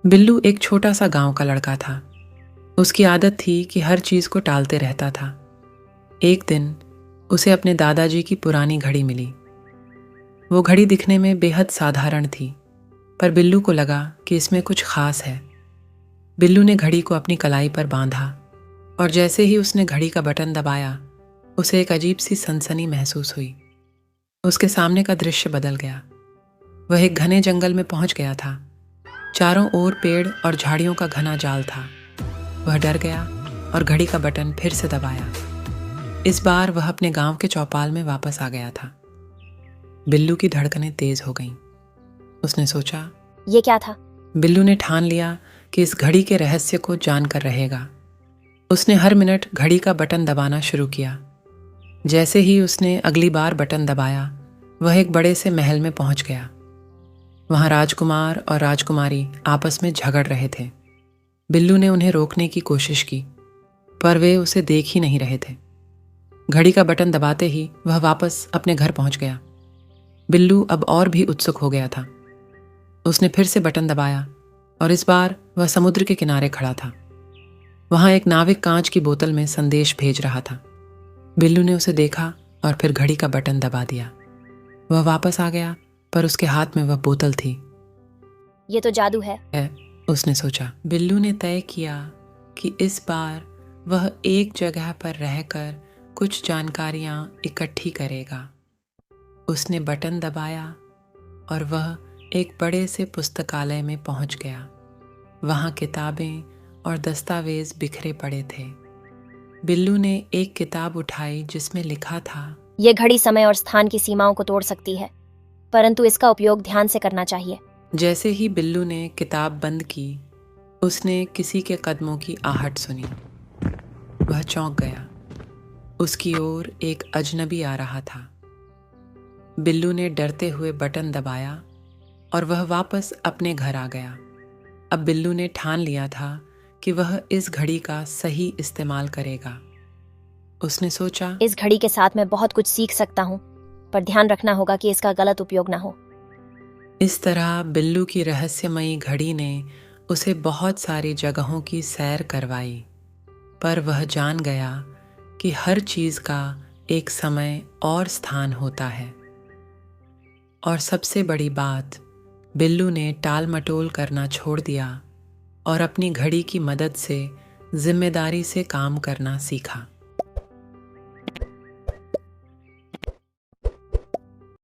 बिल्लू एक छोटा सा गांव का लड़का था। उसकी आदत थी कि हर चीज को टालते रहता था। एक दिन उसे अपने दादाजी की पुरानी घड़ी मिली। वो घड़ी दिखने में बेहद साधारण थी, पर बिल्लू को लगा कि इसमें कुछ खास है। बिल्लू ने घड़ी को अपनी कलाई पर बांधा और जैसे ही उसने घड़ी का बटन दबाया, उसे एक अजीब सी सनसनी महसूस हुई। उसके सामने का दृश्य बदल गया। वह एक घने जंगल में पहुंच गया था। चारों ओर पेड़ और झाड़ियों का घना जाल था। वह डर गया और घड़ी का बटन फिर से दबाया। इस बार वह अपने गांव के चौपाल में वापस आ गया था। बिल्लू की धड़कनें तेज हो गईं। उसने सोचा, ये क्या था? बिल्लू ने ठान लिया कि इस घड़ी के रहस्य को जानकर रहेगा। उसने हर मिनट घड़ी का बटन दबाना शुरू किया। जैसे ही उसने अगली बार बटन दबाया, वह एक बड़े से महल में पहुंच गया। वहां राजकुमार और राजकुमारी आपस में झगड़ रहे थे। बिल्लू ने उन्हें रोकने की कोशिश की, पर वे उसे देख ही नहीं रहे थे। घड़ी का बटन दबाते ही वह वापस अपने घर पहुंच गया। बिल्लू अब और भी उत्सुक हो गया था। उसने फिर से बटन दबाया और इस बार वह समुद्र के किनारे खड़ा था। वहां एक नाविक कांच की बोतल में संदेश भेज रहा था। बिल्लू ने उसे देखा और फिर घड़ी का बटन दबा दिया। वह वापस आ गया, पर उसके हाथ में वह बोतल थी। ये तो जादू है। उसने सोचा। बिल्लू ने तय किया कि इस बार वह एक जगह पर रहकर कुछ जानकारियां इकट्ठी करेगा। उसने बटन दबाया और वह एक बड़े से पुस्तकालय में पहुंच गया। वहां किताबें और दस्तावेज बिखरे पड़े थे। बिल्लू ने एक किताब उठाई जिसमें लिखा था, ये घड़ी समय और स्थान की सीमाओं को तोड़ सकती है, परंतु इसका उपयोग ध्यान से करना चाहिए। जैसे ही बिल्लू ने किताब बंद की, उसने किसी के कदमों की आहट सुनी। वह चौंक गया। उसकी ओर एक अजनबी आ रहा था। बिल्लू ने डरते हुए बटन दबाया और वह वापस अपने घर आ गया। अब बिल्लू ने ठान लिया था कि वह इस घड़ी का सही इस्तेमाल करेगा। उसने सोचा, इस घड़ी के साथ मैं बहुत कुछ सीख सकता हूँ, पर ध्यान रखना होगा कि इसका गलत उपयोग ना हो। इस तरह बिल्लू की रहस्यमयी घड़ी ने उसे बहुत सारी जगहों की सैर करवाई, पर वह जान गया कि हर चीज का एक समय और स्थान होता है। और सबसे बड़ी बात, बिल्लू ने टाल मटोल करना छोड़ दिया और अपनी घड़ी की मदद से जिम्मेदारी से काम करना सीखा।